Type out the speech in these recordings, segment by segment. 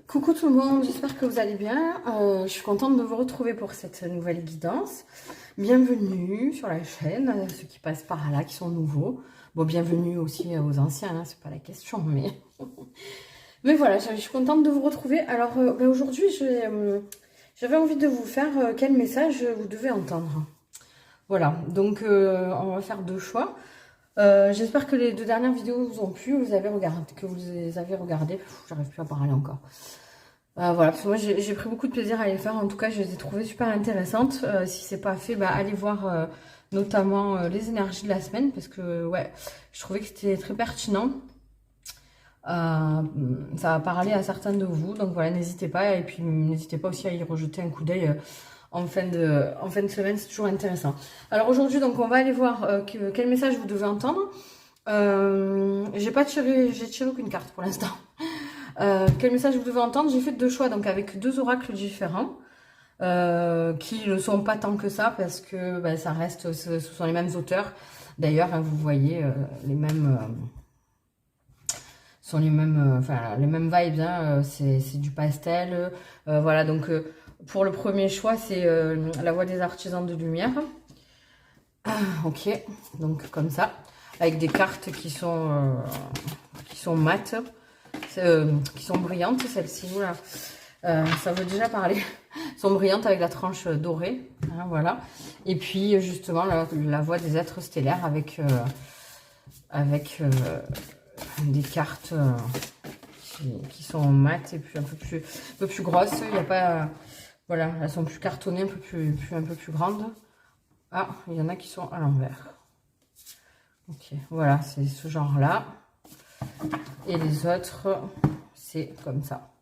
Coucou tout le monde, j'espère que vous allez bien. Je suis contente de vous retrouver pour cette nouvelle guidance. Bienvenue sur la chaîne, ceux qui passent par là, qui sont nouveaux. Bon, bienvenue aussi aux anciens, hein, c'est pas la question, mais... mais voilà, je suis contente de vous retrouver. Alors, aujourd'hui, j'avais envie de vous faire quel message vous devez entendre. Voilà, donc on va faire deux choix. J'espère que les deux dernières vidéos vous ont plu, que vous les avez regardées. J'arrive plus à parler encore. Voilà, parce que moi j'ai pris beaucoup de plaisir à les faire. En tout cas, je les ai trouvées super intéressantes. Si c'est pas fait, allez voir notamment les énergies de la semaine, parce que ouais, je trouvais que c'était très pertinent. Ça va parler à certains de vous, donc voilà, n'hésitez pas. Et puis n'hésitez pas aussi à y rejeter un coup d'œil en fin de semaine, c'est toujours intéressant. Alors aujourd'hui, donc on va aller voir quel message vous devez entendre. J'ai tiré aucune carte pour l'instant. Quel message vous devez entendre? J'ai fait deux choix, donc avec deux oracles différents, qui ne sont pas tant que ça, parce que ça reste, ce sont les mêmes auteurs. D'ailleurs, hein, vous voyez les mêmes, sont les mêmes, enfin les mêmes vibes. Hein, c'est du pastel. Voilà, donc pour le premier choix, c'est la voix des artisans de lumière. Ok, donc comme ça, avec des cartes qui sont mates. Qui sont brillantes, celles-ci, voilà. Ça veut déjà parler. Sont brillantes avec la tranche dorée, hein, voilà. Et puis justement la voix des êtres stellaires avec des cartes qui sont mates et puis un peu plus grosses. Il y a pas, voilà, elles sont plus cartonnées, un peu plus grandes. Ah, il y en a qui sont à l'envers. Ok, voilà, c'est ce genre-là. Et les autres, c'est comme ça.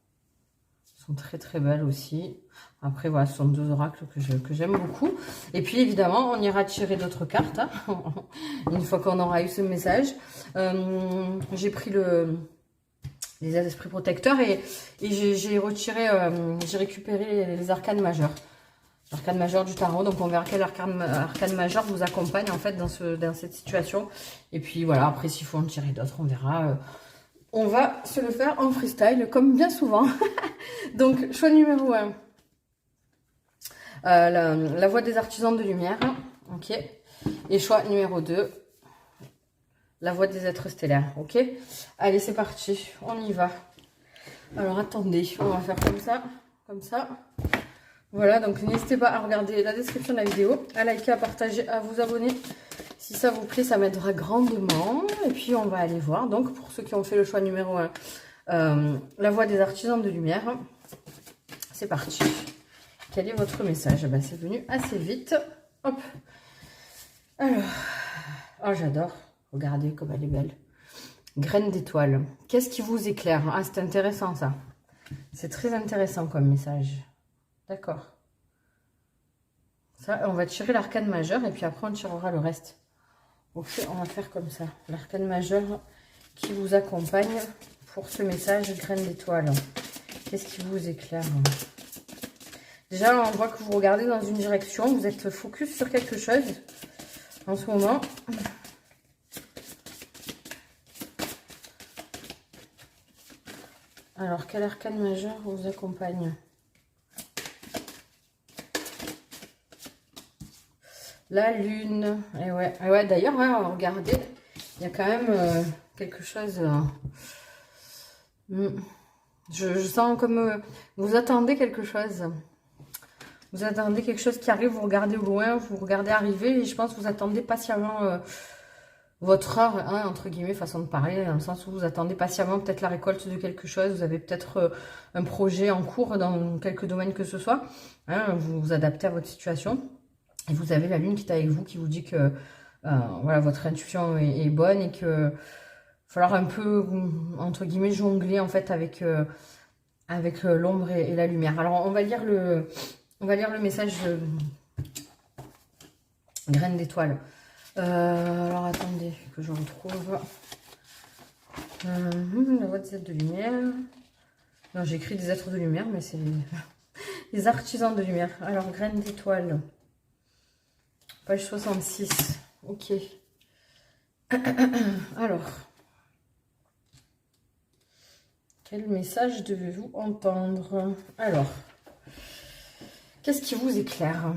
Elles sont très très belles aussi. Après, voilà, ce sont deux oracles que j'aime beaucoup. Et puis, évidemment, on ira tirer d'autres cartes, hein, une fois qu'on aura eu ce message. J'ai pris les esprits protecteurs et j'ai retiré, j'ai récupéré les arcanes majeures. L'arcane majeur du tarot, donc on verra quel arcane majeur vous accompagne en fait dans cette situation. Et puis voilà, après s'il faut en tirer d'autres, on verra. On va se le faire en freestyle, comme bien souvent. Donc, choix numéro 1. La voix des artisans de lumière. Ok. Et choix numéro 2. La voix des êtres stellaires. Ok. Allez, c'est parti. On y va. Alors, attendez. On va faire comme ça. Comme ça. Voilà, donc n'hésitez pas à regarder la description de la vidéo, à liker, à partager, à vous abonner. Si ça vous plaît, ça m'aidera grandement. Et puis, on va aller voir. Donc, pour ceux qui ont fait le choix numéro 1, la voix des artisans de lumière. C'est parti. Quel est votre message? C'est venu assez vite. Hop. Alors. Oh, j'adore. Regardez comme elle est belle. Graine d'étoile. Qu'est-ce qui vous éclaire? Ah, c'est intéressant, ça. C'est très intéressant comme message. D'accord. Ça, on va tirer l'arcane majeur et puis après on tirera le reste. Ok, on va faire comme ça. L'arcane majeur qui vous accompagne pour ce message graine d'étoile. Qu'est-ce qui vous éclaire? Déjà, on voit que vous regardez dans une direction. Vous êtes focus sur quelque chose en ce moment. Alors, quel arcane majeur vous accompagne? La lune. Et ouais, d'ailleurs, hein, regardez, il y a quand même quelque chose. Je sens comme vous attendez quelque chose. Vous attendez quelque chose qui arrive, vous regardez au loin, vous regardez arriver, et je pense que vous attendez patiemment votre heure, hein, entre guillemets, façon de parler, dans le sens où vous attendez patiemment peut-être la récolte de quelque chose, vous avez peut-être un projet en cours dans quelque domaine que ce soit, hein, vous vous adaptez à votre situation. Et vous avez la lune qui est avec vous, qui vous dit que voilà, votre intuition est bonne et qu'il va falloir un peu, entre guillemets, jongler en fait avec l'ombre et la lumière. Alors, on va lire le message graine d'étoile. Alors, attendez que je retrouve. La voix des êtres de lumière. Non, j'ai écrit des êtres de lumière, mais c'est les artisans de lumière. Alors, graine d'étoile. Page 66. Ok. Alors. Quel message devez-vous entendre? Alors, qu'est-ce qui vous éclaire?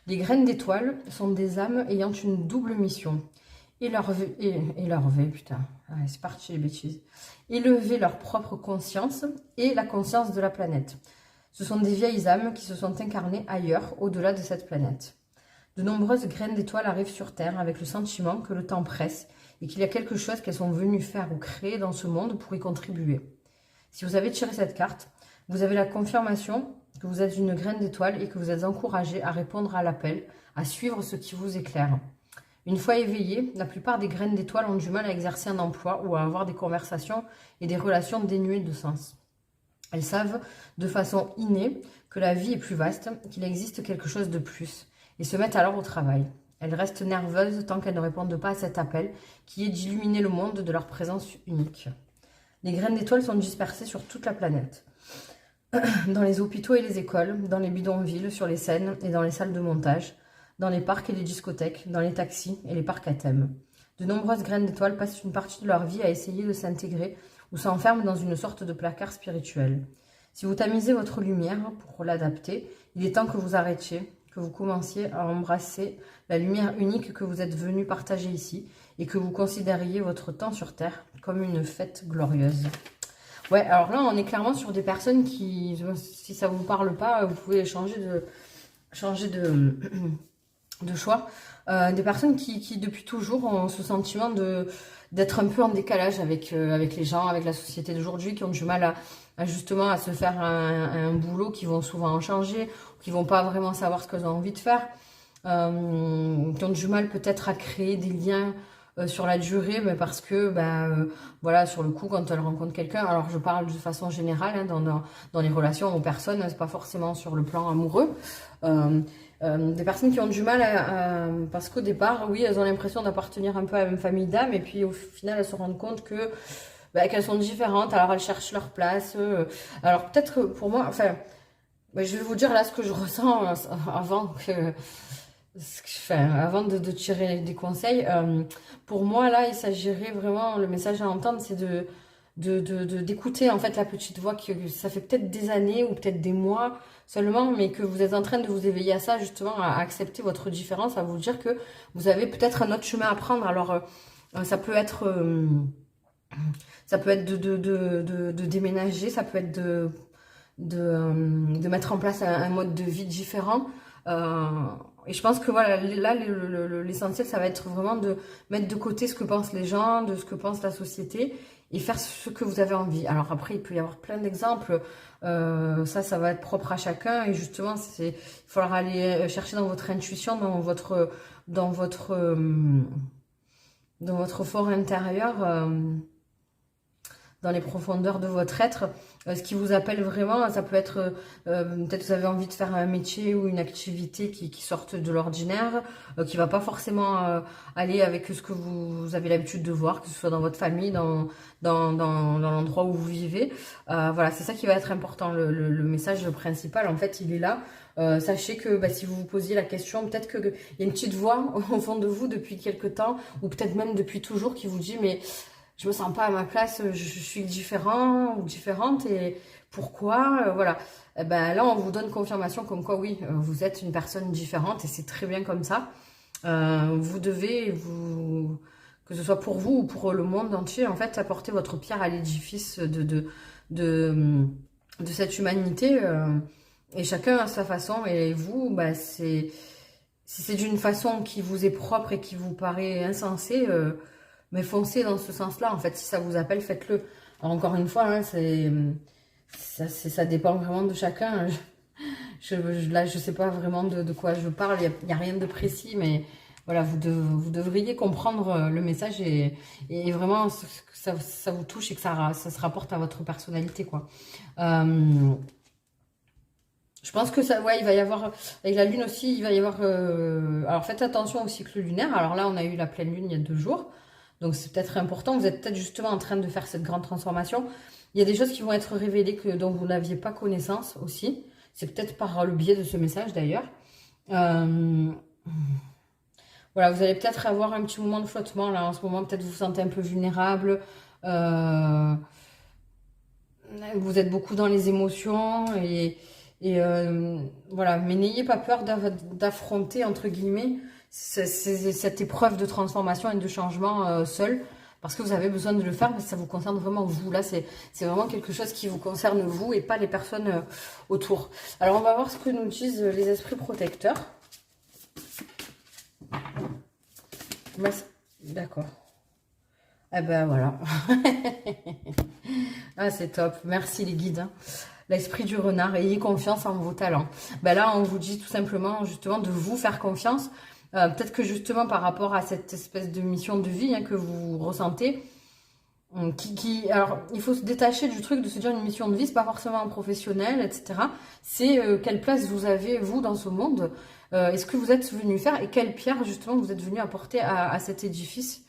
Les graines d'étoiles sont des âmes ayant une double mission. Élever, putain, ouais, c'est parti les bêtises. Élever leur propre conscience et la conscience de la planète. Ce sont des vieilles âmes qui se sont incarnées ailleurs, au-delà de cette planète. De nombreuses graines d'étoiles arrivent sur Terre avec le sentiment que le temps presse et qu'il y a quelque chose qu'elles sont venues faire ou créer dans ce monde pour y contribuer. Si vous avez tiré cette carte, vous avez la confirmation que vous êtes une graine d'étoile et que vous êtes encouragé à répondre à l'appel, à suivre ce qui vous éclaire. Une fois éveillé, la plupart des graines d'étoiles ont du mal à exercer un emploi ou à avoir des conversations et des relations dénuées de sens. Elles savent de façon innée que la vie est plus vaste, qu'il existe quelque chose de plus, et se mettent alors au travail. Elles restent nerveuses tant qu'elles ne répondent pas à cet appel, qui est d'illuminer le monde de leur présence unique. Les graines d'étoiles sont dispersées sur toute la planète, dans les hôpitaux et les écoles, dans les bidonvilles, sur les scènes et dans les salles de montage, dans les parcs et les discothèques, dans les taxis et les parcs à thème. De nombreuses graines d'étoiles passent une partie de leur vie à essayer de s'intégrer ou s'enferment dans une sorte de placard spirituel. Si vous tamisez votre lumière pour l'adapter, il est temps que vous arrêtiez, que vous commenciez à embrasser la lumière unique que vous êtes venu partager ici et que vous considériez votre temps sur Terre comme une fête glorieuse. Ouais, alors là, on est clairement sur des personnes qui, si ça vous parle pas, vous pouvez changer de choix. Des personnes qui, depuis toujours, ont ce sentiment d'être un peu en décalage avec les gens, avec la société d'aujourd'hui, qui ont du mal justement à se faire un boulot, qui vont souvent en changer, qui vont pas vraiment savoir ce qu'elles ont envie de faire, qui ont du mal peut-être à créer des liens sur la durée, mais parce que voilà, sur le coup, quand elles rencontrent quelqu'un, alors je parle de façon générale, hein, dans les relations aux personnes, c'est pas forcément sur le plan amoureux, des personnes qui ont du mal parce qu'au départ, oui, elles ont l'impression d'appartenir un peu à la même famille d'âmes, et puis au final, elles se rendent compte que qu'elles sont différentes, alors elles cherchent leur place. Alors peut-être pour moi, enfin, je vais vous dire là ce que je ressens avant de tirer des conseils. Pour moi, là, il s'agirait vraiment, le message à entendre, c'est d'écouter en fait la petite voix que ça fait peut-être des années ou peut-être des mois seulement, mais que vous êtes en train de vous éveiller à ça, justement, à accepter votre différence, à vous dire que vous avez peut-être un autre chemin à prendre. Alors, ça peut être de déménager, ça peut être de mettre en place un mode de vie différent. Et je pense que voilà, là, l'essentiel, ça va être vraiment de mettre de côté ce que pensent les gens, de ce que pense la société, et faire ce que vous avez envie. Alors après, il peut y avoir plein d'exemples. Ça va être propre à chacun. Et justement, il faudra aller chercher dans votre intuition, dans votre fort intérieur. Dans les profondeurs de votre être, ce qui vous appelle vraiment, ça peut être, peut-être vous avez envie de faire un métier ou une activité qui sorte de l'ordinaire, qui va pas forcément aller avec ce que vous avez l'habitude de voir, que ce soit dans votre famille, dans l'endroit où vous vivez. Voilà, c'est ça qui va être important, le message principal, en fait, il est là. Sachez que si vous vous posiez la question, peut-être qu'il y a une petite voix au fond de vous depuis quelque temps, ou peut-être même depuis toujours, qui vous dit, mais je me sens pas à ma place, je suis différent ou différente, et pourquoi voilà. Là, on vous donne confirmation comme quoi, oui, vous êtes une personne différente, et c'est très bien comme ça. Vous devez, que ce soit pour vous ou pour le monde entier, en fait, apporter votre pierre à l'édifice de cette humanité, et chacun à sa façon. Et vous, si c'est d'une façon qui vous est propre et qui vous paraît insensée, mais foncez dans ce sens-là, en fait. Si ça vous appelle, faites-le. Encore une fois, hein, ça dépend vraiment de chacun. Là, je sais pas vraiment de quoi je parle. Il y a rien de précis, mais voilà, vous devriez comprendre le message et vraiment que ça vous touche et que ça se rapporte à votre personnalité, quoi. Je pense que ça, ouais, il va y avoir, avec la lune aussi, il va y avoir... alors faites attention au cycle lunaire. Alors là, on a eu la pleine lune il y a 2 jours. Donc c'est peut-être important, vous êtes peut-être justement en train de faire cette grande transformation. Il y a des choses qui vont être révélées dont vous n'aviez pas connaissance aussi. C'est peut-être par le biais de ce message d'ailleurs. Voilà, vous allez peut-être avoir un petit moment de flottement là en ce moment. Peut-être vous vous sentez un peu vulnérable. vous êtes beaucoup dans les émotions voilà, mais n'ayez pas peur d'affronter, entre guillemets, cette épreuve de transformation et de changement seul, parce que vous avez besoin de le faire, parce que ça vous concerne vraiment vous. Là, c'est vraiment quelque chose qui vous concerne vous et pas les personnes autour. Alors, on va voir ce que nous disent les esprits protecteurs. D'accord. Eh ben voilà. Ah, c'est top. Merci les guides. Hein. L'esprit du renard, ayez confiance en vos talents. Ben là, on vous dit tout simplement, justement, de vous faire confiance. Peut-être que justement, par rapport à cette espèce de mission de vie que vous ressentez, alors, il faut se détacher du truc de se dire une mission de vie, c'est pas forcément professionnel, etc. C'est quelle place vous avez, vous, dans ce monde. Est-ce que vous êtes venu faire et quelle pierre, justement, vous êtes venu apporter à cet édifice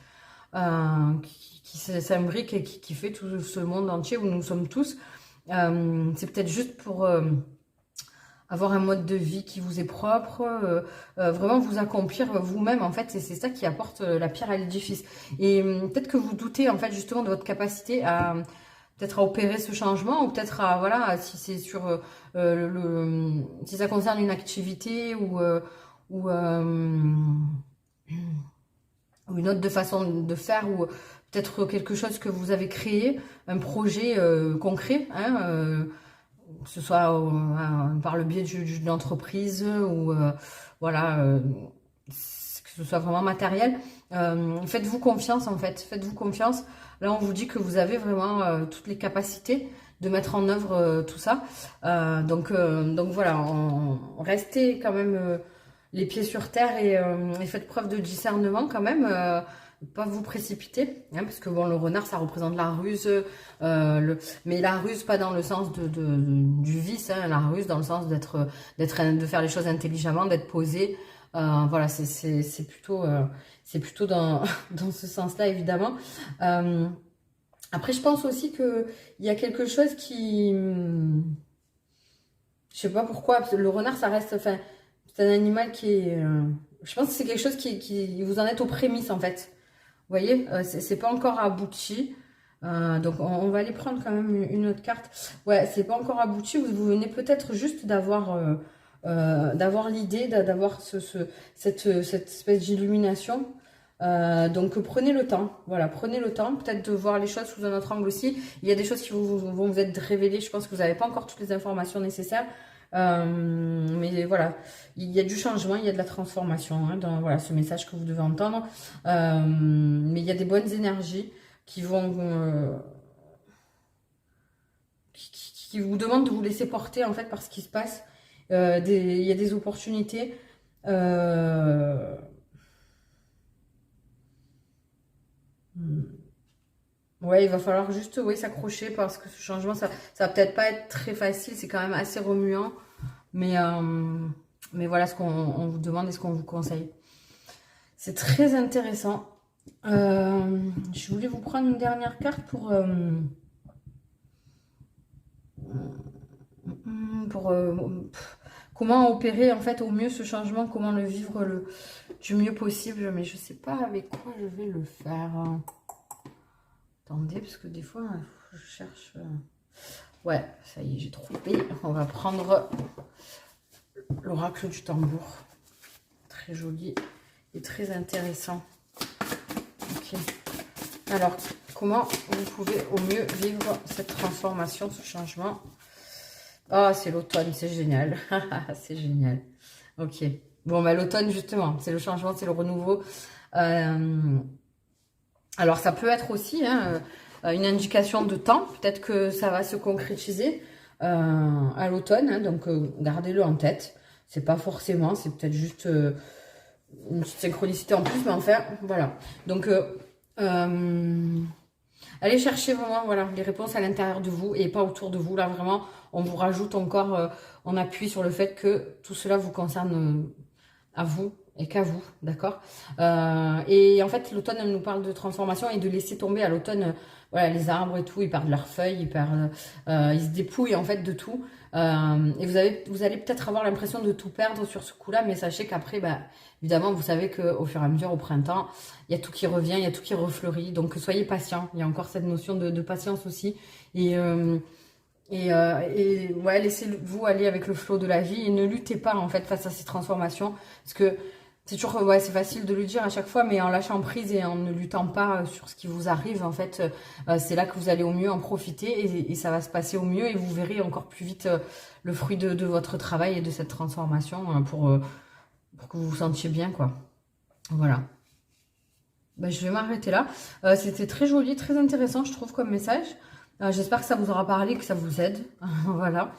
qui s'imbrique et qui fait tout ce monde entier où nous sommes tous. C'est peut-être juste pour avoir un mode de vie qui vous est propre, vraiment vous accomplir vous-même, en fait, c'est ça qui apporte la pierre à l'édifice. Et peut-être que vous doutez, en fait, justement, de votre capacité à peut-être à opérer ce changement, ou peut-être à, voilà, si c'est sur si ça concerne une activité ou une autre façon de faire, ou peut-être quelque chose que vous avez créé, un projet concret, que ce soit par le biais d'une entreprise ou voilà, que ce soit vraiment matériel. Faites-vous confiance, en fait, faites-vous confiance. Là, on vous dit que vous avez vraiment toutes les capacités de mettre en œuvre tout ça. Donc voilà, restez quand même les pieds sur terre et faites preuve de discernement quand même. Pas vous précipiter, parce que bon, le renard, ça représente la ruse, mais la ruse pas dans le sens du vice, la ruse dans le sens de faire les choses intelligemment, d'être posé. Voilà, c'est plutôt dans ce sens-là, évidemment. Après, je pense aussi que il y a quelque chose qui, je sais pas pourquoi, parce que le renard, ça reste, enfin, c'est un animal qui est, je pense que c'est quelque chose qui vous en êtes aux prémices, en fait. Vous voyez, c'est pas encore abouti. Donc, on va aller prendre quand même une autre carte. Ouais, c'est pas encore abouti. Vous venez peut-être juste d'avoir l'idée, d'avoir cette espèce d'illumination. Donc, prenez le temps. Voilà, prenez le temps. Peut-être de voir les choses sous un autre angle aussi. Il y a des choses qui vont vous être révélées. Je pense que vous n'avez pas encore toutes les informations nécessaires. Mais voilà, il y a du changement, il y a de la transformation dans voilà, ce message que vous devez entendre. Mais il y a des bonnes énergies qui vont qui vous demandent de vous laisser porter, en fait, par ce qui se passe. Il y a des opportunités. Ouais, il va falloir juste s'accrocher, parce que ce changement, ça va peut-être pas être très facile. C'est quand même assez remuant. Mais voilà ce qu'on vous demande et ce qu'on vous conseille. C'est très intéressant. Je voulais vous prendre une dernière carte pour comment opérer, en fait, au mieux ce changement, comment le vivre du mieux possible. Mais je sais pas avec quoi je vais le faire. Attendez, parce que des fois, je cherche... Ouais, ça y est, j'ai trouvé. On va prendre l'oracle du tambour. Très joli et très intéressant. Ok. Alors, comment vous pouvez au mieux vivre cette transformation, ce changement? Ah, c'est l'automne, c'est génial. C'est génial. Ok. Bon, bah, l'automne, justement, c'est le changement, c'est le renouveau. Alors, ça peut être aussi une indication de temps. Peut-être que ça va se concrétiser à l'automne. Donc, gardez-le en tête. C'est pas forcément, c'est peut-être juste une petite synchronicité en plus. Mais enfin, voilà. Donc, allez chercher vraiment les réponses à l'intérieur de vous et pas autour de vous. Là, vraiment, on vous rajoute encore, on appuie sur le fait que tout cela vous concerne à vous et qu'à vous, d'accord. Et en fait, l'automne, elle nous parle de transformation et de laisser tomber. À l'automne, voilà, les arbres et tout, ils perdent leurs feuilles, ils se dépouillent, en fait, de tout. Et vous allez peut-être avoir l'impression de tout perdre sur ce coup-là, mais sachez qu'après, évidemment, vous savez qu'au fur et à mesure, au printemps, il y a tout qui revient, il y a tout qui refleurit. Donc, soyez patient. Il y a encore cette notion de patience aussi. Et Et ouais, laissez-vous aller avec le flot de la vie et ne luttez pas en fait face à ces transformations. Parce que c'est toujours, ouais, c'est facile de le dire à chaque fois, mais en lâchant prise et en ne luttant pas sur ce qui vous arrive, en fait, c'est là que vous allez au mieux en profiter et ça va se passer au mieux et vous verrez encore plus vite le fruit de votre travail et de cette transformation pour que vous vous sentiez bien, quoi. Voilà. Ben, je vais m'arrêter là. C'était très joli, très intéressant, je trouve, comme message. J'espère que ça vous aura parlé, que ça vous aide. Voilà.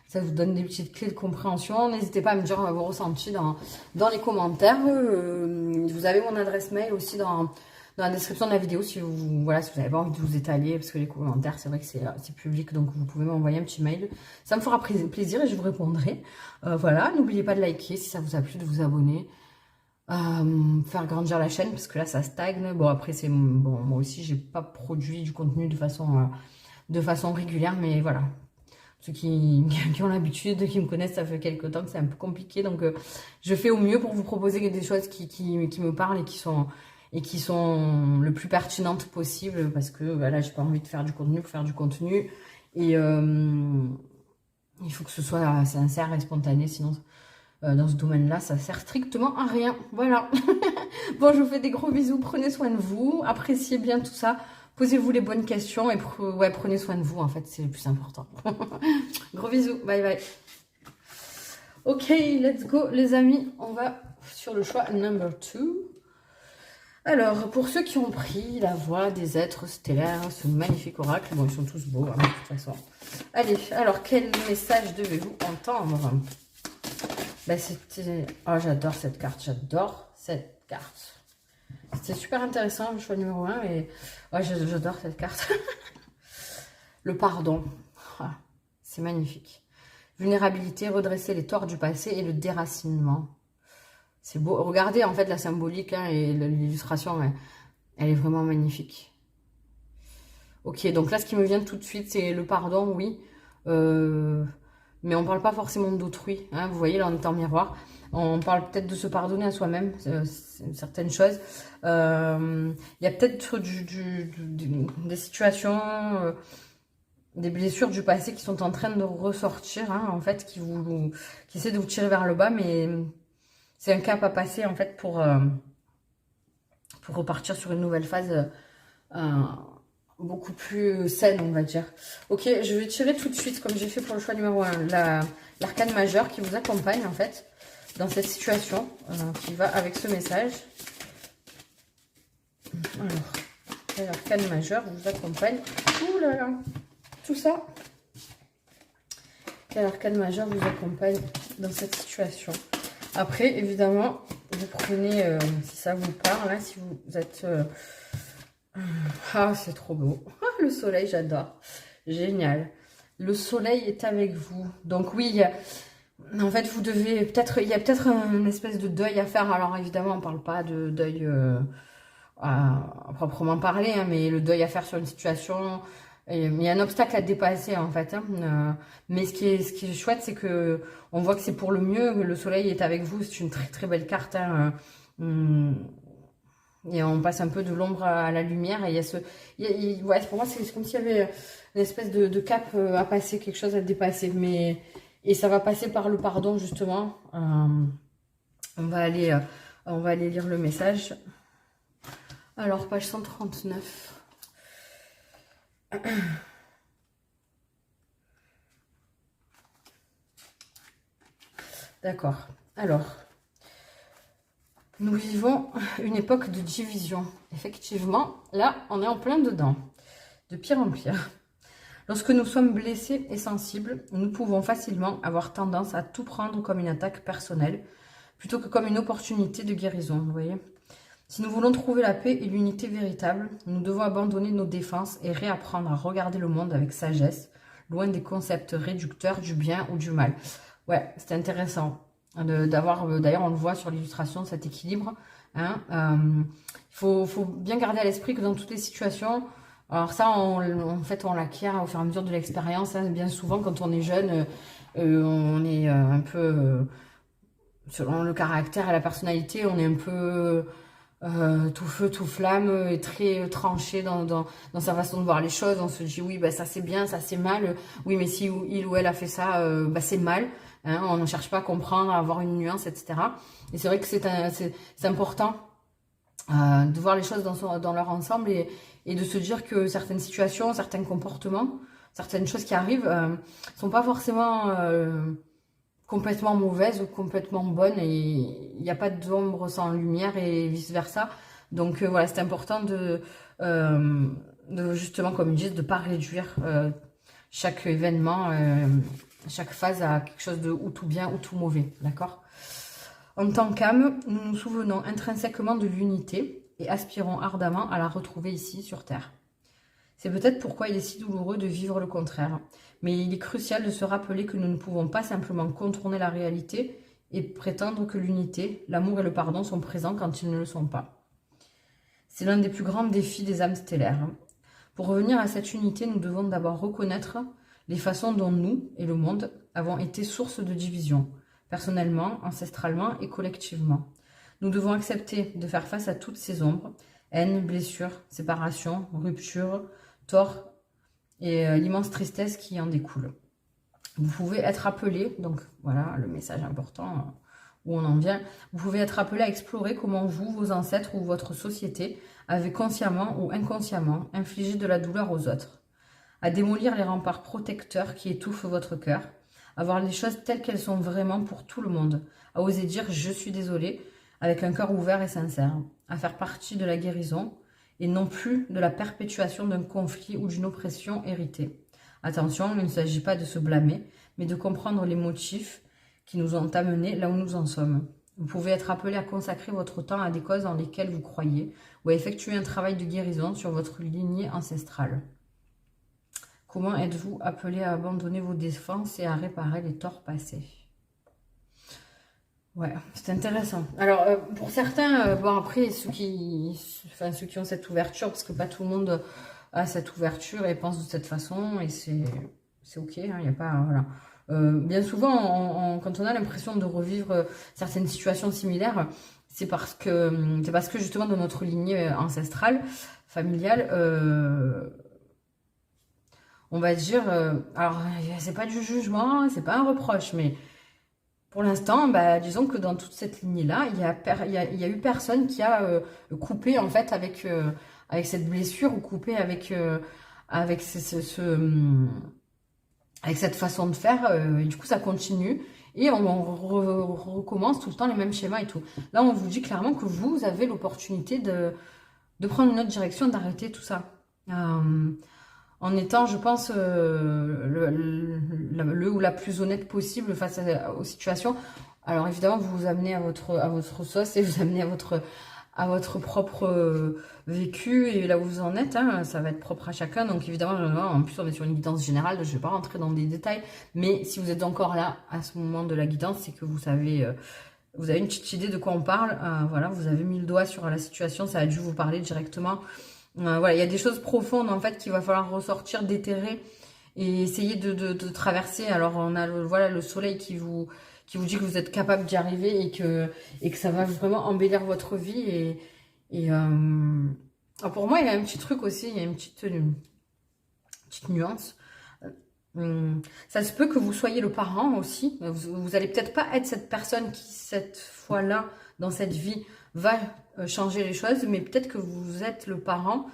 Ça vous donne des petites clés de compréhension. N'hésitez pas à me dire vos ressentis dans les commentaires. Vous avez mon adresse mail aussi dans la description de la vidéo si vous n'avez pas envie de vous étaler. Parce que les commentaires, c'est vrai que c'est public. Donc, vous pouvez m'envoyer un petit mail. Ça me fera plaisir et je vous répondrai. Voilà. N'oubliez pas de liker si ça vous a plu, de vous abonner. Faire grandir la chaîne parce que là, ça stagne. Bon, après, bon, moi aussi, j'ai pas produit du contenu de façon régulière. Mais voilà. Ceux qui ont l'habitude, qui me connaissent, ça fait quelques temps que c'est un peu compliqué. Donc, je fais au mieux pour vous proposer des choses qui me parlent et qui sont le plus pertinentes possible. Parce que voilà, j'ai pas envie de faire du contenu pour faire du contenu. Et il faut que ce soit sincère et spontané. Sinon, dans ce domaine-là, ça sert strictement à rien. Voilà. Bon, je vous fais des gros bisous. Prenez soin de vous. Appréciez bien tout ça. Posez-vous les bonnes questions et ouais, prenez soin de vous, en fait, c'est le plus important. Gros bisous, bye bye. Ok, let's go, les amis. On va sur le choix number 2. Alors, pour ceux qui ont pris la voix des êtres stellaires, ce magnifique oracle, bon, ils sont tous beaux, hein, de toute façon. Allez, alors, quel message devez-vous entendre? Ben, c'était... Oh, j'adore cette carte, j'adore cette carte. C'est super intéressant, le choix numéro 1. Et ouais, j'adore cette carte. Le pardon. Ah, c'est magnifique. Vulnérabilité, redresser les torts du passé et le déracinement. C'est beau. Regardez en fait la symbolique hein, et l'illustration. Elle est vraiment magnifique. Ok, donc là, ce qui me vient tout de suite, c'est le pardon, oui. Mais on ne parle pas forcément d'autrui. Hein, vous voyez, là, on est en miroir. On parle peut-être de se pardonner à soi-même, certaines choses. Il y a peut-être des situations, des blessures du passé qui sont en train de ressortir, hein, en fait, qui essaient de vous tirer vers le bas, mais c'est un cap à passer, en fait, pour repartir sur une nouvelle phase beaucoup plus saine, on va dire. Ok, je vais tirer tout de suite, comme j'ai fait pour le choix numéro 1, l'arcane majeur qui vous accompagne, en fait, dans cette situation, qui va avec ce message. Alors, l'arcane majeur vous accompagne. Ouh là là, tout ça. L'arcane majeur vous accompagne dans cette situation. Après, évidemment, vous prenez, si ça vous parle, là, si vous êtes... Ah, c'est trop beau. Ah, le soleil, j'adore. Génial. Le soleil est avec vous. Donc oui, en fait, vous devez peut-être... Il y a peut-être une espèce de deuil à faire. Alors évidemment, on ne parle pas de deuil à proprement parler, hein, mais le deuil à faire sur une situation... Il y a un obstacle à dépasser en fait. Hein. Mais ce qui est chouette, c'est que on voit que c'est pour le mieux. Le soleil est avec vous. C'est une très très belle carte. Hein. Et on passe un peu de l'ombre à la lumière. Et il y a ce... ouais, pour moi, c'est comme s'il y avait une espèce de cap à passer, quelque chose à dépasser. Et ça va passer par le pardon, justement. On va aller lire le message. Alors, page 139. D'accord. Alors, nous vivons une époque de division. Effectivement, là, on est en plein dedans. De pire en pire. Lorsque nous sommes blessés et sensibles, nous pouvons facilement avoir tendance à tout prendre comme une attaque personnelle, plutôt que comme une opportunité de guérison, vous voyez. Si nous voulons trouver la paix et l'unité véritable, nous devons abandonner nos défenses et réapprendre à regarder le monde avec sagesse, loin des concepts réducteurs du bien ou du mal. Ouais, c'est intéressant d'avoir, d'ailleurs on le voit sur l'illustration, cet équilibre. Hein, faut bien garder à l'esprit que dans toutes les situations, alors ça en fait on l'acquiert au fur et à mesure de l'expérience. Hein, bien souvent quand on est jeune, on est un peu, selon le caractère et la personnalité, on est un peu... tout feu, tout flamme, et très tranché dans sa façon de voir les choses. On se dit oui, bah, ça c'est bien, ça c'est mal. Oui, mais si il ou elle a fait ça, bah, c'est mal. Hein, on ne cherche pas à comprendre, à avoir une nuance, etc. Et c'est vrai que c'est important de voir les choses dans leur ensemble et de se dire que certaines situations, certains comportements, certaines choses qui arrivent sont pas forcément complètement mauvaises ou complètement bonnes et il n'y a pas d'ombre sans lumière et vice-versa. Donc voilà, c'est important de justement, comme ils disent, de ne pas réduire chaque événement, chaque phase à quelque chose de ou tout bien ou tout mauvais, d'accord? En tant qu'âme, nous nous souvenons intrinsèquement de l'unité et aspirons ardemment à la retrouver ici sur Terre. C'est peut-être pourquoi il est si douloureux de vivre le contraire. Mais il est crucial de se rappeler que nous ne pouvons pas simplement contourner la réalité et prétendre que l'unité, l'amour et le pardon sont présents quand ils ne le sont pas. C'est l'un des plus grands défis des âmes stellaires. Pour revenir à cette unité, nous devons d'abord reconnaître les façons dont nous et le monde avons été source de division, personnellement, ancestralement et collectivement. Nous devons accepter de faire face à toutes ces ombres, haine, blessure, séparation, rupture, tort et l'immense tristesse qui en découle. Vous pouvez être appelé, donc voilà le message important où on en vient, vous pouvez être appelé à explorer comment vous, vos ancêtres ou votre société avez consciemment ou inconsciemment infligé de la douleur aux autres, à démolir les remparts protecteurs qui étouffent votre cœur, à voir les choses telles qu'elles sont vraiment pour tout le monde, à oser dire « je suis désolé » avec un cœur ouvert et sincère, à faire partie de la guérison et non plus de la perpétuation d'un conflit ou d'une oppression héritée. Attention, il ne s'agit pas de se blâmer, mais de comprendre les motifs qui nous ont amenés là où nous en sommes. Vous pouvez être appelé à consacrer votre temps à des causes dans lesquelles vous croyez ou à effectuer un travail de guérison sur votre lignée ancestrale. Comment êtes-vous appelé à abandonner vos défenses et à réparer les torts passés? Ouais, c'est intéressant. Alors, pour certains, bon après, ceux qui ont cette ouverture, parce que pas tout le monde a cette ouverture et pense de cette façon, et c'est ok, il n'y a pas, voilà. Bien souvent, quand on a l'impression de revivre certaines situations similaires, c'est parce que justement dans notre lignée ancestrale, familiale, on va dire, alors c'est pas du jugement, c'est pas un reproche, mais pour l'instant, bah, disons que dans toute cette lignée-là, il y a eu personne qui a coupé en fait avec cette blessure ou coupé avec avec avec cette façon de faire. Et du coup, ça continue et on recommence tout le temps les mêmes schémas et tout. Là, on vous dit clairement que vous avez l'opportunité de prendre une autre direction, d'arrêter tout ça. En étant, je pense, le ou la plus honnête possible face aux situations. Alors évidemment, vous vous amenez à votre sauce et vous amenez à votre propre vécu et là où vous en êtes. Hein, ça va être propre à chacun. Donc évidemment, en plus, on est sur une guidance générale. Je ne vais pas rentrer dans des détails. Mais si vous êtes encore là à ce moment de la guidance, c'est que vous avez une petite idée de quoi on parle. Voilà, vous avez mis le doigt sur la situation. Ça a dû vous parler directement. Voilà, il y a des choses profondes en fait qu'il va falloir ressortir, déterrer et essayer de traverser. Alors on a le soleil qui vous dit que vous êtes capable d'y arriver et que ça va vraiment embellir votre vie alors pour moi il y a un petit truc aussi, il y a une petite nuance. Ça se peut que vous soyez le parent aussi. Vous allez peut-être pas être cette personne qui cette fois-là dans cette vie va changer les choses, mais peut-être que vous êtes le parent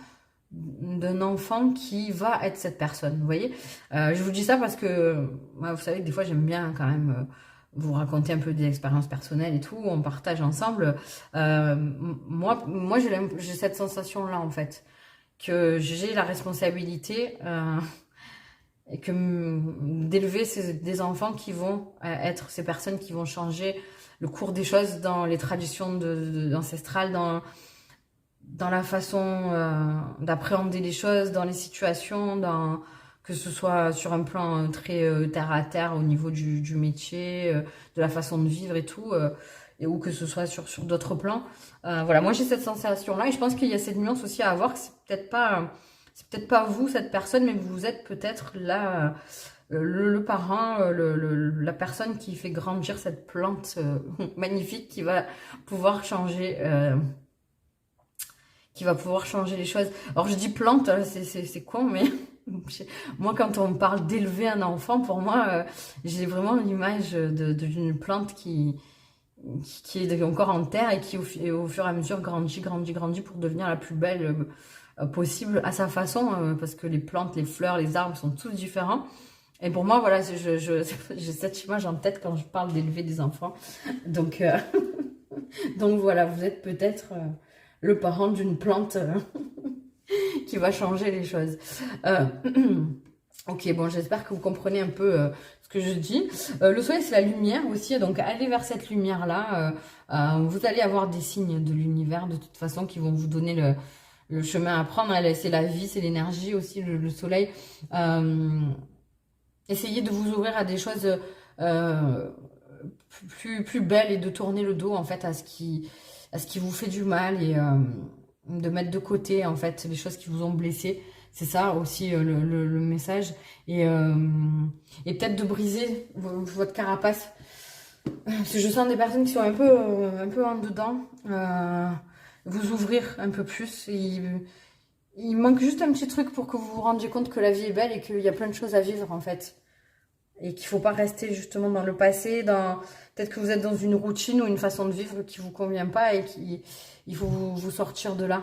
d'un enfant qui va être cette personne, vous voyez. Je vous dis ça parce que, vous savez que des fois j'aime bien quand même vous raconter un peu des expériences personnelles et tout, on partage ensemble. Moi j'ai cette sensation-là en fait, que j'ai la responsabilité et que d'élever des enfants qui vont être ces personnes qui vont changer le cours des choses dans les traditions ancestrales, dans la façon d'appréhender les choses, dans les situations, que ce soit sur un plan très terre à terre au niveau du métier, de la façon de vivre et tout, ou que ce soit sur d'autres plans. Voilà, moi j'ai cette sensation-là et je pense qu'il y a cette nuance aussi à avoir, que c'est peut-être pas vous, cette personne, mais vous êtes peut-être là... Le parent, la personne qui fait grandir cette plante magnifique qui va pouvoir changer qui va pouvoir changer les choses. Alors je dis plante, c'est con, mais moi quand on parle d'élever un enfant, pour moi, j'ai vraiment l'image d'une plante qui est encore en terre et qui au fur et à mesure grandit pour devenir la plus belle possible à sa façon, parce que les plantes, les fleurs, les arbres sont tous différents. Et pour moi, voilà, j'ai cette image en tête quand je parle d'élever des enfants. Donc, donc voilà, vous êtes peut-être le parent d'une plante qui va changer les choses. Ok, bon, j'espère que vous comprenez un peu ce que je dis. Le soleil, c'est la lumière aussi, donc allez vers cette lumière-là. Vous allez avoir des signes de l'univers, de toute façon, qui vont vous donner le chemin à prendre. C'est la vie, c'est l'énergie aussi, le soleil. Essayez de vous ouvrir à des choses plus belles et de tourner le dos, en fait, à ce qui vous fait du mal et de mettre de côté, en fait, les choses qui vous ont blessé. C'est ça aussi le message. Et peut-être de briser votre carapace. Parce que je sens des personnes qui sont un peu en dedans. Vous ouvrir un peu plus. Il manque juste un petit truc pour que vous vous rendiez compte que la vie est belle et qu'il y a plein de choses à vivre en fait. Et qu'il ne faut pas rester justement dans le passé. Peut-être que vous êtes dans une routine ou une façon de vivre qui ne vous convient pas et qu'il faut vous sortir de là.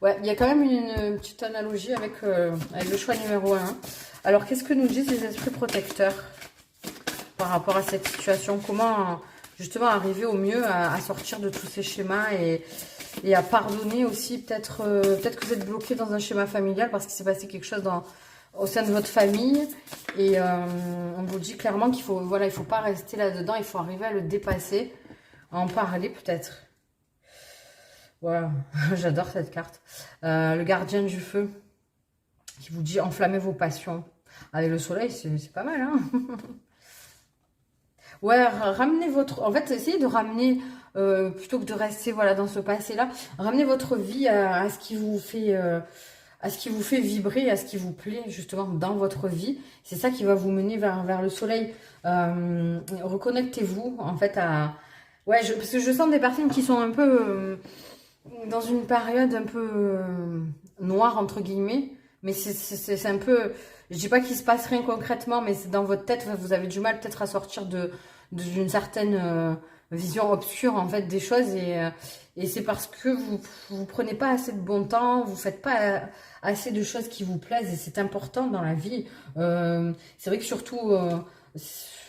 Ouais, il y a quand même une petite analogie avec le choix numéro 1. Alors, qu'est-ce que nous disent les esprits protecteurs par rapport à cette situation? Comment, justement, arriver au mieux à sortir de tous ces schémas et à pardonner aussi? Peut-être que vous êtes bloqué dans un schéma familial parce qu'il s'est passé quelque chose au sein de votre famille. Et on vous dit clairement qu'il faut, voilà, il faut pas rester là-dedans. Il faut arriver à le dépasser, à en parler peut-être. Voilà, j'adore cette carte. Le gardien du feu, qui vous dit enflammez vos passions. Avec le soleil, c'est pas mal, hein. Ouais, ramenez votre... En fait, essayez de ramener, plutôt que de rester voilà, dans ce passé-là, ramenez votre vie à ce qui vous fait... à ce qui vous fait vibrer, à ce qui vous plaît justement dans votre vie. C'est ça qui va vous mener vers le soleil. Reconnectez-vous en fait à... Ouais, parce que je sens des personnes qui sont un peu... dans une période un peu noire, entre guillemets, mais c'est un peu... Je dis pas qu'il se passe rien concrètement, mais c'est dans votre tête, vous avez du mal peut-être à sortir d'une certaine vision obscure, en fait, des choses, et c'est parce que vous prenez pas assez de bon temps, vous faites pas assez de choses qui vous plaisent, et c'est important dans la vie. C'est vrai que surtout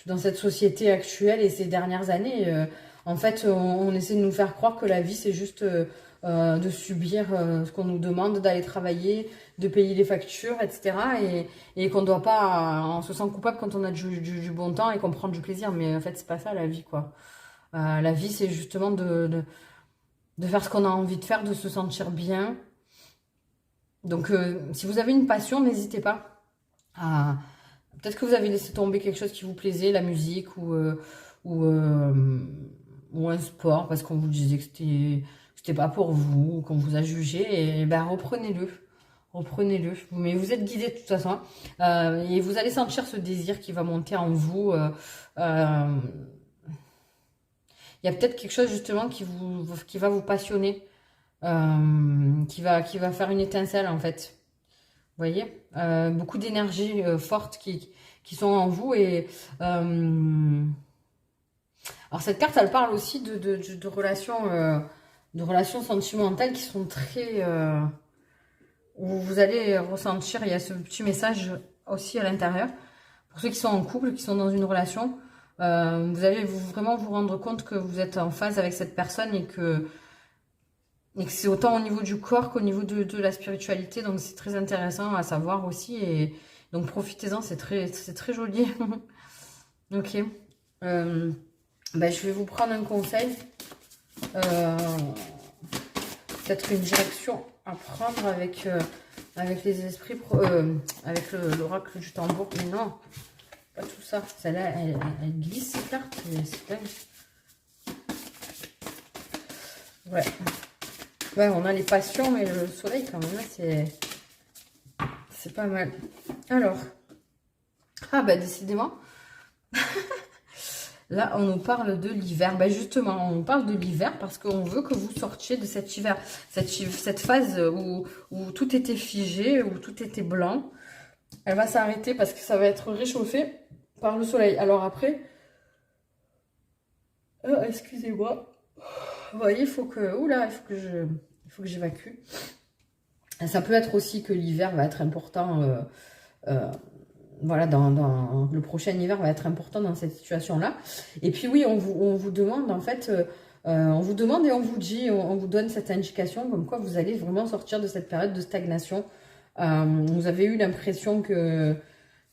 dans cette société actuelle et ces dernières années, en fait, on essaie de nous faire croire que la vie, c'est juste de subir ce qu'on nous demande, d'aller travailler, de payer les factures, etc. Et qu'on ne doit pas... on se sent coupable quand on a du bon temps et qu'on prend du plaisir. Mais en fait, c'est pas ça la vie, quoi. La vie, c'est justement de faire ce qu'on a envie de faire, de se sentir bien. Donc, si vous avez une passion, n'hésitez pas à... Peut-être que vous avez laissé tomber quelque chose qui vous plaisait, la musique ou un sport, parce qu'on vous disait que c'était pas pour vous, qu'on vous a jugé, et ben reprenez-le. Reprenez-le. Mais vous êtes guidé de toute façon. Et vous allez sentir ce désir qui va monter en vous. Il y a peut-être quelque chose justement qui va vous passionner. Qui va faire une étincelle en fait. Vous voyez, beaucoup d'énergie forte qui sont en vous. Et alors cette carte, elle parle aussi de relations sentimentales qui sont très... où vous allez ressentir, il y a ce petit message aussi à l'intérieur. Pour ceux qui sont en couple, qui sont dans une relation, vous allez vraiment vous rendre compte que vous êtes en phase avec cette personne et que c'est autant au niveau du corps qu'au niveau de la spiritualité. Donc c'est très intéressant à savoir aussi. Et donc profitez-en, c'est très joli. Ok. Ben, je vais vous prendre un conseil. Peut-être une direction à prendre avec les esprits, avec l'oracle du tambour. Mais non, pas tout ça. Celle-là, elle glisse ces cartes. C'est dingue. Ouais. Ouais, on a les passions, mais le soleil, quand même, là, c'est pas mal. Alors. Ah, bah, décidément. Là, on nous parle de l'hiver. Ben justement, on parle de l'hiver parce qu'on veut que vous sortiez de cet hiver, cette phase où tout était figé, où tout était blanc. Elle va s'arrêter parce que ça va être réchauffé par le soleil. Alors après, excusez-moi. Vous voyez, il faut que, oula, il faut que j'évacue. Ça peut être aussi que l'hiver va être important. Voilà, dans le prochain hiver va être important dans cette situation-là. Et puis oui, on vous demande en fait, on vous demande et on vous dit, on vous donne cette indication comme quoi vous allez vraiment sortir de cette période de stagnation. Vous avez eu l'impression que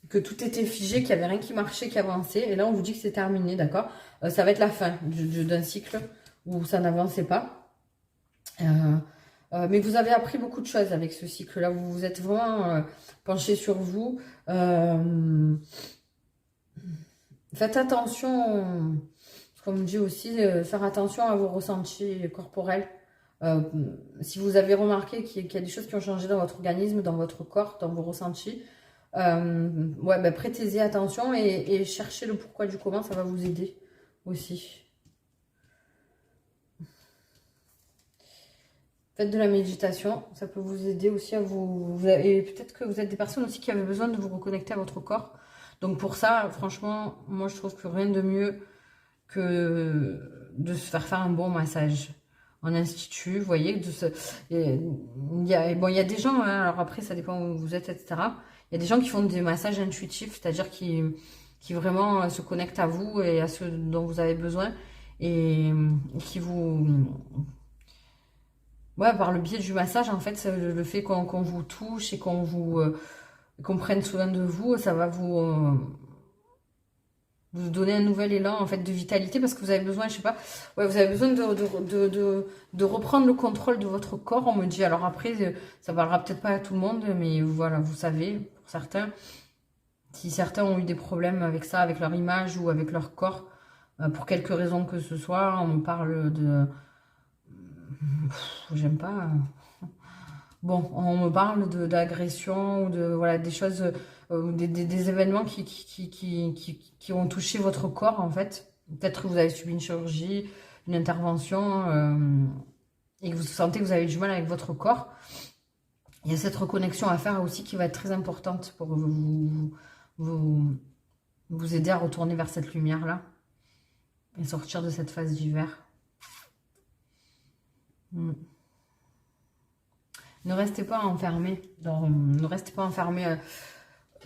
tout était figé, qu'il n'y avait rien qui marchait, qui avançait. Et là, on vous dit que c'est terminé, d'accord? Ça va être la fin d'un cycle où ça n'avançait pas. Mais vous avez appris beaucoup de choses avec ce cycle-là. Vous vous êtes vraiment penché sur vous. Faites attention, comme dit aussi, faire attention à vos ressentis corporels. Si vous avez remarqué qu'il y a des choses qui ont changé dans votre organisme, dans votre corps, dans vos ressentis, ouais, ben, prêtez-y attention et cherchez le pourquoi du comment, ça va vous aider aussi. Faites de la méditation, ça peut vous aider aussi à et peut-être que vous êtes des personnes aussi qui avaient besoin de vous reconnecter à votre corps. Donc pour ça, franchement, moi je trouve que rien de mieux que de se faire un bon massage en institut. Vous voyez, il y a des gens, hein, alors après ça dépend où vous êtes, etc. Il y a des gens qui font des massages intuitifs, c'est-à-dire qui vraiment se connectent à vous et à ce dont vous avez besoin et qui vous... Ouais, par le biais du massage, en fait, le fait qu'on vous touche et qu'on prenne soin de vous, ça va vous donner un nouvel élan en fait de vitalité parce que vous avez besoin, je sais pas, ouais, vous avez besoin de reprendre le contrôle de votre corps, on me dit. Alors après, ça parlera peut-être pas à tout le monde, mais voilà, vous savez, pour certains, si certains ont eu des problèmes avec ça, avec leur image ou avec leur corps, pour quelque raison que ce soit, on me parle de... J'aime pas... Bon, on me parle d'agression ou de voilà des choses, des événements qui ont touché votre corps en fait. Peut-être que vous avez subi une chirurgie, une intervention et que vous sentez que vous avez du mal avec votre corps. Il y a cette reconnexion à faire aussi qui va être très importante pour vous aider à retourner vers cette lumière-là et sortir de cette phase d'hiver. Ne restez pas enfermés. Ne restez pas enfermés.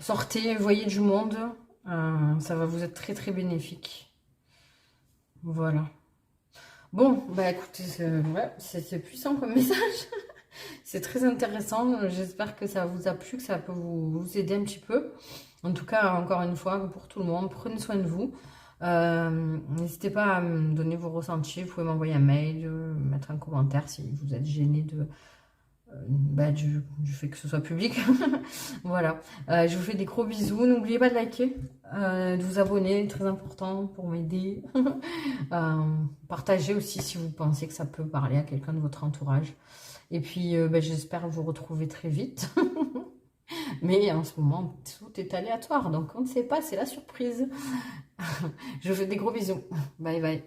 Sortez, voyez du monde. Ça va vous être très très bénéfique. Voilà. Bon, bah écoutez, c'est puissant comme message. C'est très intéressant. J'espère que ça vous a plu, que ça peut vous aider un petit peu. En tout cas, encore une fois, pour tout le monde, prenez soin de vous. N'hésitez pas à me donner vos ressentis. Vous pouvez m'envoyer un mail, mettre un commentaire si vous êtes gêné du fait que ce soit public. Voilà. Je vous fais des gros bisous. N'oubliez pas de liker, de vous abonner, très important pour m'aider. Partagez aussi si vous pensez que ça peut parler à quelqu'un de votre entourage. Et puis, j'espère vous retrouver très vite. Mais en ce moment, tout est aléatoire, donc on ne sait pas, c'est la surprise. Je vous fais des gros bisous. Bye bye.